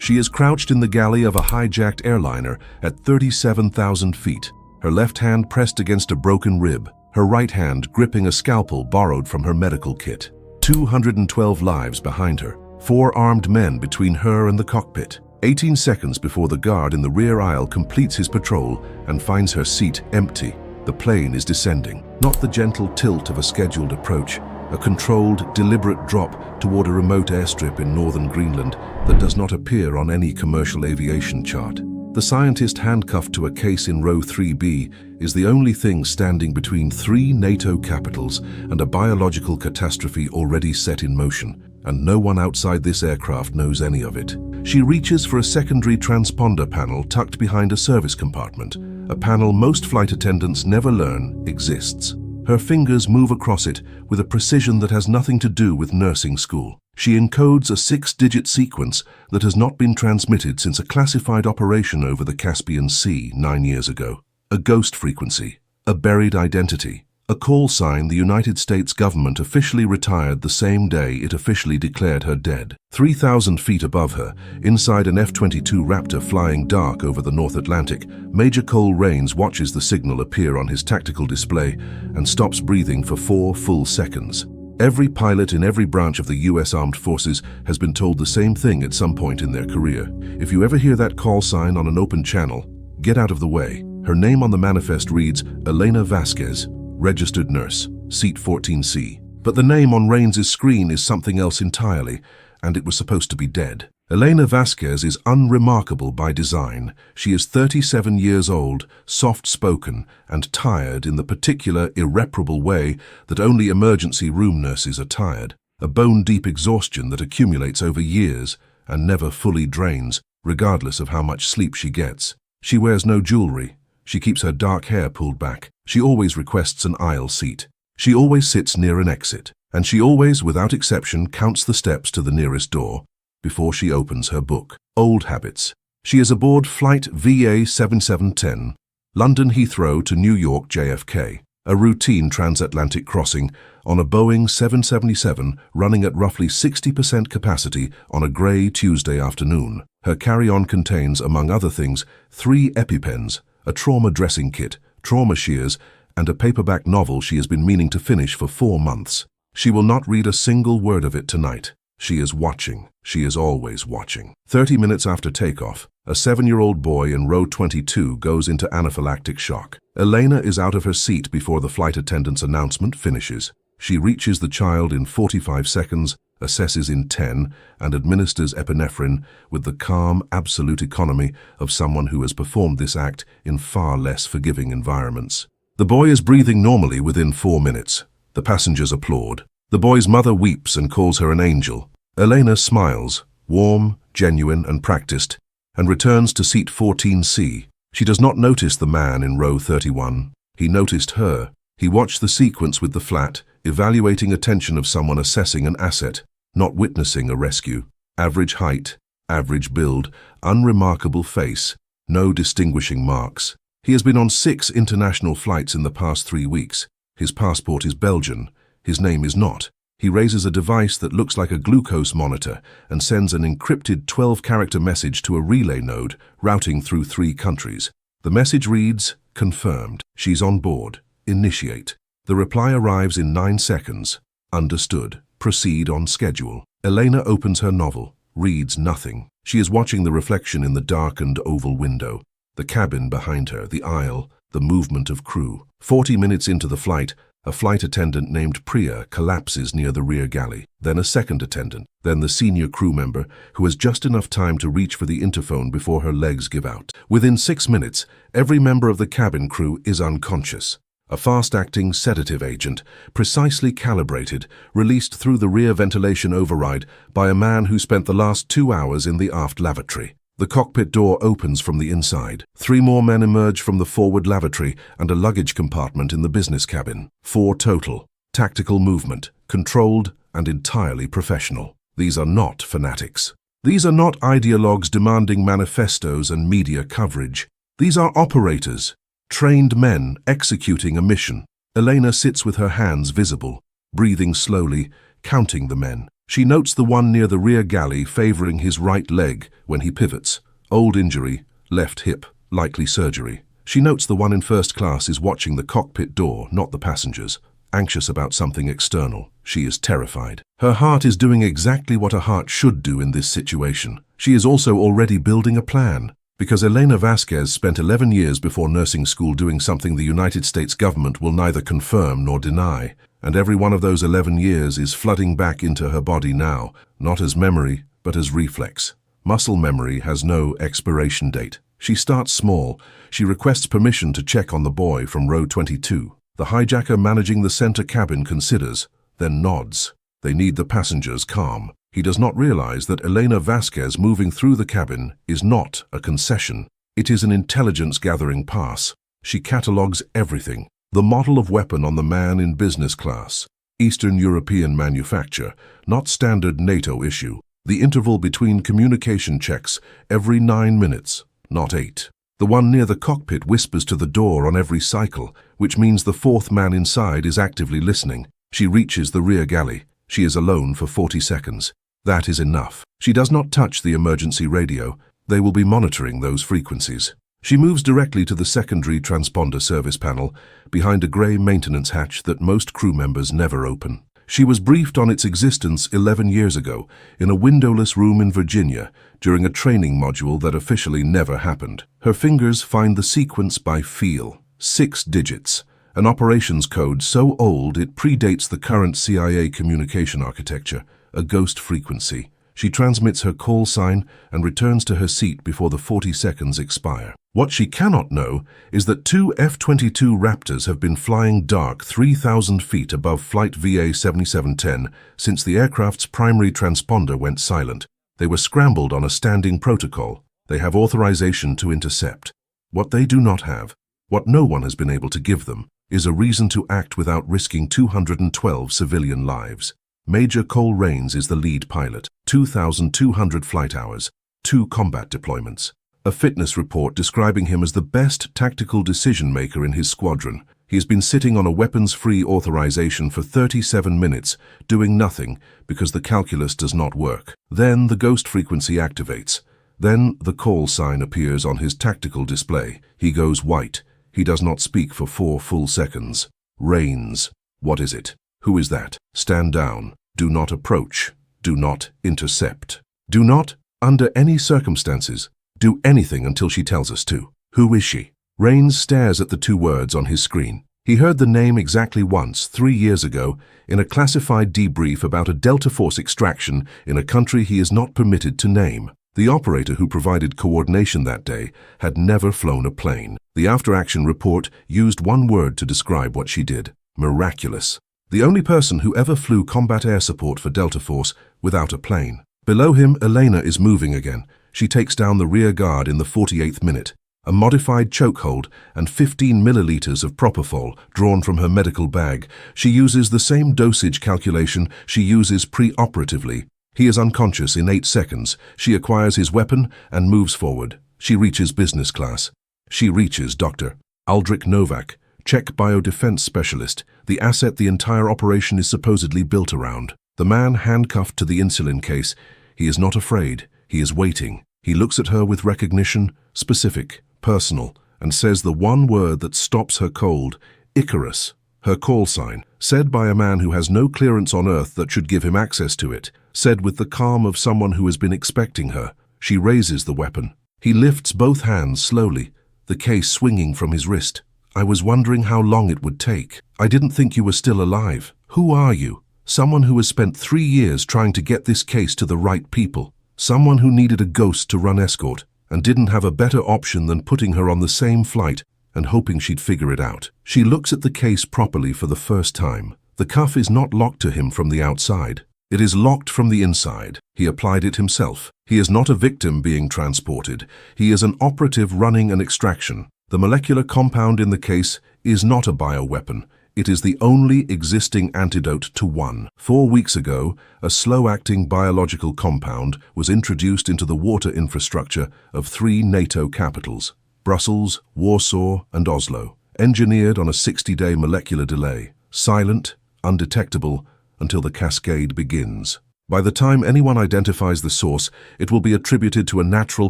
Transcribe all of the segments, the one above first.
She is crouched in the galley of a hijacked airliner at 37,000 feet, her left hand pressed against a broken rib, her right hand gripping a scalpel borrowed from her medical kit. 212 lives behind her, 4 armed men between her and the cockpit. 18 seconds before the guard in the rear aisle completes his patrol and finds her seat empty, the plane is descending. Not the gentle tilt of a scheduled approach, a controlled, deliberate drop toward a remote airstrip in northern Greenland that does not appear on any commercial aviation chart. The scientist handcuffed to a case in row 3B is the only thing standing between 3 NATO capitals and a biological catastrophe already set in motion, and no one outside this aircraft knows any of it. She reaches for a secondary transponder panel tucked behind a service compartment, a panel most flight attendants never learn exists. Her fingers move across it with a precision that has nothing to do with nursing school. She encodes a 6-digit sequence that has not been transmitted since a classified operation over the Caspian Sea 9 years ago. A ghost frequency, a buried identity, a call sign the United States government officially retired the same day it officially declared her dead. 3,000 feet above her, inside an F-22 Raptor flying dark over the North Atlantic, Major Cole Raines watches the signal appear on his tactical display and stops breathing for 4 full seconds. Every pilot in every branch of the U.S. Armed Forces has been told the same thing at some point in their career. If you ever hear that call sign on an open channel, get out of the way. Her name on the manifest reads Elena Vasquez, registered nurse, seat 14C. But the name on Raines's screen is something else entirely, and it was supposed to be dead. Elena Vasquez is unremarkable by design. She is 37 years old, soft-spoken, and tired in the particular irreparable way that only emergency room nurses are tired. A bone-deep exhaustion that accumulates over years and never fully drains, regardless of how much sleep she gets. She wears no jewelry. She keeps her dark hair pulled back. She always requests an aisle seat. She always sits near an exit. And she always, without exception, counts the steps to the nearest door before she opens her book. Old habits. She is aboard flight VA 7710, London Heathrow to New York JFK, a routine transatlantic crossing on a Boeing 777 running at roughly 60% capacity on a grey Tuesday afternoon. Her carry-on contains, among other things, 3 EpiPens, a trauma dressing kit, trauma shears, and a paperback novel she has been meaning to finish for 4 months. She will not read a single word of it tonight. She is watching. She is always watching. 30 minutes after takeoff, a 7-year-old boy in row 22 goes into anaphylactic shock. Elena is out of her seat before the flight attendant's announcement finishes. She reaches the child in 45 seconds, assesses in 10, and administers epinephrine with the calm, absolute economy of someone who has performed this act in far less forgiving environments. The boy is breathing normally within 4 minutes. The passengers applaud. The boy's mother weeps and calls her an angel. Elena smiles, warm, genuine, and practiced, and returns to seat 14C. She does not notice the man in row 31. He noticed her. He watched the sequence with the flat, evaluating attention of someone assessing an asset, not witnessing a rescue. Average height, average build, unremarkable face, no distinguishing marks. He has been on 6 international flights in the past 3 weeks. His passport is Belgian. His name is not. He raises a device that looks like a glucose monitor and sends an encrypted 12-character message to a relay node routing through 3 countries. The message reads, confirmed. She's on board. Initiate. The reply arrives in 9 seconds. Understood. Proceed on schedule. Elena opens her novel, reads nothing. She is watching the reflection in the darkened oval window, the cabin behind her, the aisle, the movement of crew. 40 minutes into the flight, a flight attendant named Priya collapses near the rear galley, then a second attendant, then the senior crew member who has just enough time to reach for the interphone before her legs give out. Within 6 minutes, every member of the cabin crew is unconscious. A fast-acting sedative agent, precisely calibrated, released through the rear ventilation override by a man who spent the last 2 hours in the aft lavatory. The cockpit door opens from the inside. 3 more men emerge from the forward lavatory and a luggage compartment in the business cabin. 4 total. Tactical movement, controlled and entirely professional. These are not fanatics. These are not ideologues demanding manifestos and media coverage. These are operators, trained men executing a mission. Elena sits with her hands visible, breathing slowly, counting the men. She notes the one near the rear galley favoring his right leg when he pivots. Old injury, left hip, likely surgery. She notes the one in first class is watching the cockpit door, not the passengers. Anxious about something external. She is terrified. Her heart is doing exactly what a heart should do in this situation. She is also already building a plan. Because Elena Vasquez spent 11 years before nursing school doing something the United States government will neither confirm nor deny. And every one of those 11 years is flooding back into her body now, not as memory, but as reflex. Muscle memory has no expiration date. She starts small. She requests permission to check on the boy from row 22. The hijacker managing the center cabin considers, then nods. They need the passengers calm. He does not realize that Elena Vasquez moving through the cabin is not a concession. It is an intelligence-gathering pass. She catalogues everything. The model of weapon on the man in business class. Eastern European manufacture, not standard NATO issue. The interval between communication checks every 9 minutes, not 8. The one near the cockpit whispers to the door on every cycle, which means the fourth man inside is actively listening. She reaches the rear galley. She is alone for 40 seconds. That is enough. She does not touch the emergency radio. They will be monitoring those frequencies. She moves directly to the secondary transponder service panel, behind a grey maintenance hatch that most crew members never open. She was briefed on its existence 11 years ago, in a windowless room in Virginia, during a training module that officially never happened. Her fingers find the sequence by feel. 6 digits. An operations code so old it predates the current CIA communication architecture. A ghost frequency. She transmits her call sign and returns to her seat before the 40 seconds expire. What she cannot know is that 2 F-22 Raptors have been flying dark 3,000 feet above Flight VA 7710 since the aircraft's primary transponder went silent. They were scrambled on a standing protocol. They have authorization to intercept. What they do not have, what no one has been able to give them, is a reason to act without risking 212 civilian lives. Major Cole Raines is the lead pilot, 2,200 flight hours, 2 combat deployments. A fitness report describing him as the best tactical decision-maker in his squadron. He has been sitting on a weapons-free authorization for 37 minutes, doing nothing because the calculus does not work. Then the ghost frequency activates. Then the call sign appears on his tactical display. He goes white. He does not speak for 4 full seconds. Raines. What is it? Who is that? Stand down. Do not approach. Do not intercept. Do not, under any circumstances, do anything until she tells us to. Who is she? Raines stares at the 2 words on his screen. He heard the name exactly once, 3 years ago, in a classified debrief about a Delta Force extraction in a country he is not permitted to name. The operator who provided coordination that day had never flown a plane. The after-action report used one word to describe what she did. Miraculous. The only person who ever flew combat air support for Delta Force without a plane. Below him, Elena is moving again. She takes down the rear guard in the 48th minute. A modified chokehold and 15 milliliters of propofol drawn from her medical bag. She uses the same dosage calculation she uses pre-operatively. He is unconscious in 8 seconds. She acquires his weapon and moves forward. She reaches business class. She reaches Dr. Aldrich Novak, Czech biodefense specialist, the asset the entire operation is supposedly built around. The man handcuffed to the insulin case. He is not afraid. He is waiting. He looks at her with recognition, specific, personal, and says the one word that stops her cold, Icarus, her call sign, said by a man who has no clearance on Earth that should give him access to it, said with the calm of someone who has been expecting her. She raises the weapon. He lifts both hands slowly, the case swinging from his wrist. I was wondering how long it would take. I didn't think you were still alive. Who are you? Someone who has spent 3 years trying to get this case to the right people. Someone who needed a ghost to run escort and didn't have a better option than putting her on the same flight and hoping she'd figure it out. She looks at the case properly for the first time. The cuff is not locked to him from the outside. It is locked from the inside. He applied it himself. He is not a victim being transported. He is an operative running an extraction. The molecular compound in the case is not a bioweapon. It is the only existing antidote to one. 4 weeks ago, a slow-acting biological compound was introduced into the water infrastructure of 3 NATO capitals, Brussels, Warsaw, and Oslo, engineered on a 60-day molecular delay, silent, undetectable, until the cascade begins. By the time anyone identifies the source, it will be attributed to a natural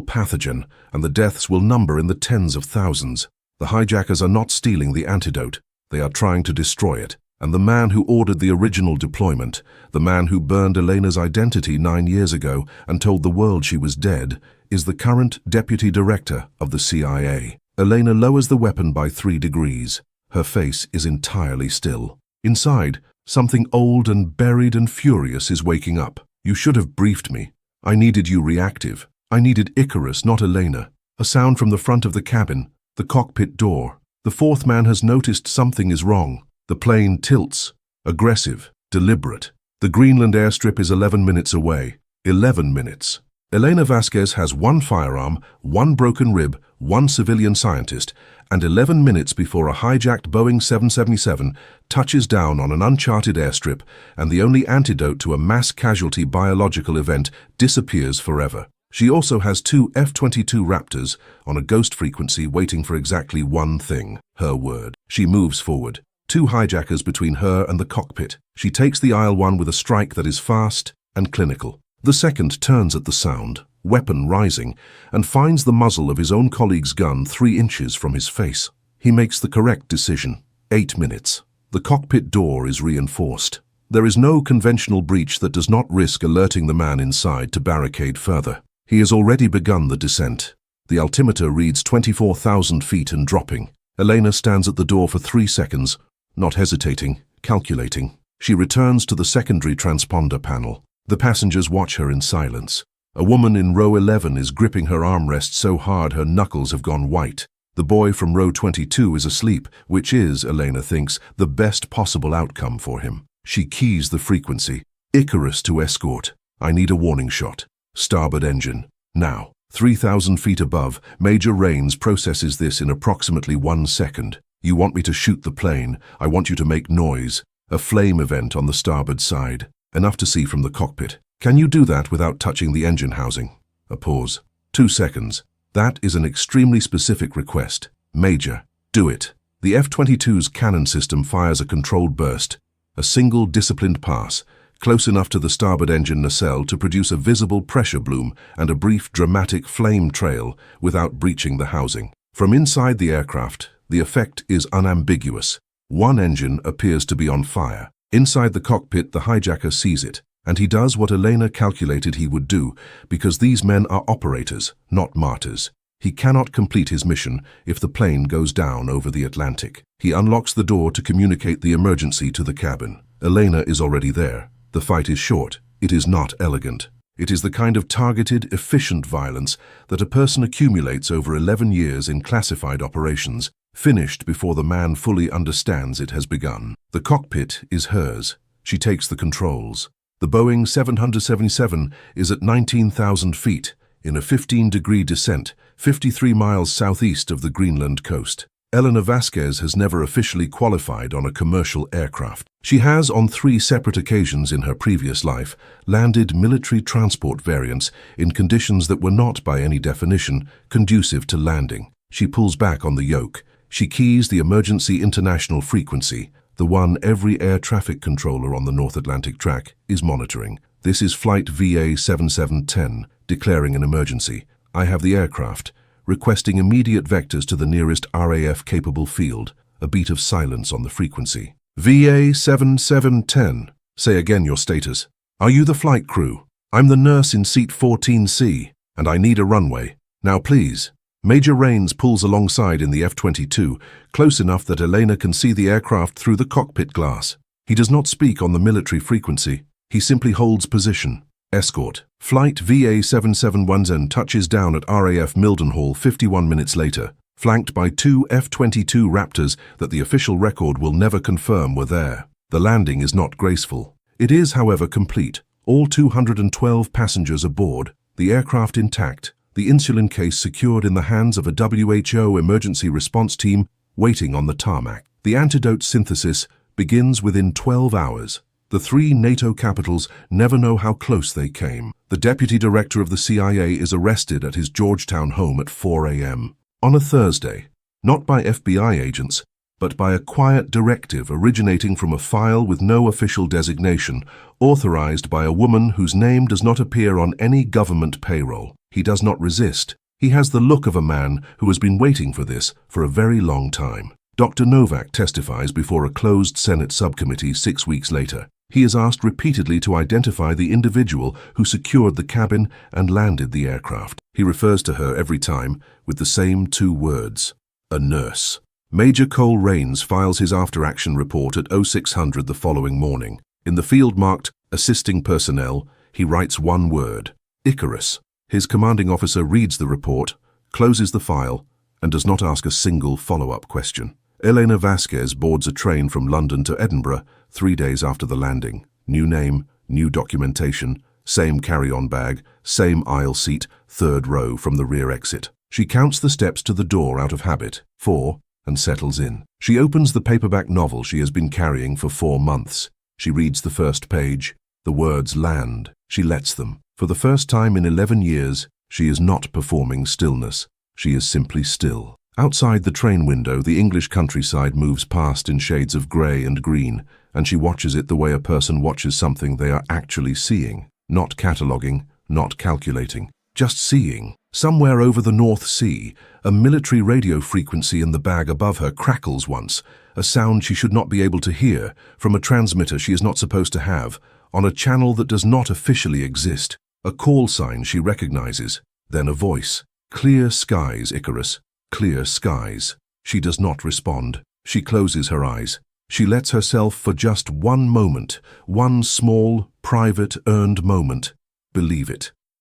pathogen, and the deaths will number in the tens of thousands. The hijackers are not stealing the antidote. They are trying to destroy it. And the man who ordered the original deployment, the man who burned Elena's identity 9 years ago and told the world she was dead, is the current deputy director of the CIA. Elena lowers the weapon by 3 degrees. Her face is entirely still. Inside, something old and buried and furious is waking up. You should have briefed me. I needed you reactive. I needed Icarus, not Elena. A sound from the front of the cabin, the cockpit door. The 4th man has noticed something is wrong. The plane tilts. Aggressive. Deliberate. The Greenland airstrip is 11 minutes away. 11 minutes. Elena Vasquez has 1 firearm, 1 broken rib, 1 civilian scientist, and 11 minutes before a hijacked Boeing 777 touches down on an uncharted airstrip and the only antidote to a mass casualty biological event disappears forever. She also has 2 F-22 Raptors on a ghost frequency waiting for exactly one thing, her word. She moves forward. 2 hijackers between her and the cockpit. She takes the aisle one with a strike that is fast and clinical. The second turns at the sound, weapon rising, and finds the muzzle of his own colleague's gun 3 inches from his face. He makes the correct decision. 8 minutes. The cockpit door is reinforced. There is no conventional breach that does not risk alerting the man inside to barricade further. He has already begun the descent. The altimeter reads 24,000 feet and dropping. Elena stands at the door for 3 seconds, not hesitating, calculating. She returns to the secondary transponder panel. The passengers watch her in silence. A woman in row 11 is gripping her armrest so hard her knuckles have gone white. The boy from row 22 is asleep, which is, Elena thinks, the best possible outcome for him. She keys the frequency. Icarus to escort. I need a warning shot. Starboard engine. Now. 3,000 feet above, Major Rains processes this in approximately 1 second. You want me to shoot the plane. I want you to make noise. A flame event on the starboard side. Enough to see from the cockpit. Can you do that without touching the engine housing? A pause. 2 seconds. That is an extremely specific request. Major, do it. The F-22's cannon system fires a controlled burst. A single disciplined pass, close enough to the starboard engine nacelle to produce a visible pressure bloom and a brief dramatic flame trail without breaching the housing. From inside the aircraft, the effect is unambiguous. One engine appears to be on fire. Inside the cockpit, the hijacker sees it, and he does what Elena calculated he would do, because these men are operators, not martyrs. He cannot complete his mission if the plane goes down over the Atlantic. He unlocks the door to communicate the emergency to the cabin. Elena is already there. The fight is short. It is not elegant. It is the kind of targeted, efficient violence that a person accumulates over 11 years in classified operations, finished before the man fully understands it has begun. The cockpit is hers. She takes the controls. The Boeing 777 is at 19,000 feet, in a 15-degree descent, 53 miles southeast of the Greenland coast. Elena Vasquez has never officially qualified on a commercial aircraft. She has, on 3 separate occasions in her previous life, landed military transport variants in conditions that were not, by any definition, conducive to landing. She pulls back on the yoke. She keys the emergency international frequency, the one every air traffic controller on the North Atlantic track is monitoring. This is Flight VA-7710, declaring an emergency. I have the aircraft, requesting immediate vectors to the nearest RAF-capable field. A beat of silence on the frequency. VA-7710. Say again your status. Are you the flight crew? I'm the nurse in seat 14C, and I need a runway. Now please. Major Rains pulls alongside in the F-22, close enough that Elena can see the aircraft through the cockpit glass. He does not speak on the military frequency. He simply holds position. Escort. Flight VA-7710 touches down at RAF Mildenhall 51 minutes later, flanked by 2 F-22 Raptors that the official record will never confirm were there. The landing is not graceful. It is, however, complete. All 212 passengers aboard, the aircraft intact, the insulin case secured in the hands of a WHO emergency response team waiting on the tarmac. The antidote synthesis begins within 12 hours. The 3 NATO capitals never know how close they came. The deputy director of the CIA is arrested at his Georgetown home at 4 a.m. on a Thursday, not by FBI agents, but by a quiet directive originating from a file with no official designation, authorized by a woman whose name does not appear on any government payroll. He does not resist. He has the look of a man who has been waiting for this for a very long time. Dr. Novak testifies before a closed Senate subcommittee 6 weeks later. He is asked repeatedly to identify the individual who secured the cabin and landed the aircraft. He refers to her every time with the same 2 words: a nurse. Major Cole Rains files his after-action report at 0600 the following morning. In the field marked Assisting Personnel, he writes 1 word: Icarus. His commanding officer reads the report, closes the file, and does not ask a single follow-up question. Elena Vasquez boards a train from London to Edinburgh 3 days after the landing. New name, new documentation, same carry-on bag, same aisle seat, 3rd row from the rear exit. She counts the steps to the door out of habit, 4, and settles in. She opens the paperback novel she has been carrying for 4 months. She reads the first page, the words land. She lets them. For the first time in 11 years, she is not performing stillness. She is simply still. Outside the train window, the English countryside moves past in shades of grey and green, and she watches it the way a person watches something they are actually seeing. Not cataloguing, not calculating, just seeing. Somewhere over the North Sea, a military radio frequency in the bag above her crackles once, a sound she should not be able to hear, from a transmitter she is not supposed to have, on a channel that does not officially exist. A call sign she recognizes, then a voice. Clear skies, Icarus. Clear skies. She does not respond. She closes her eyes. She lets herself for just 1 moment, 1 small, private, earned moment, believe it.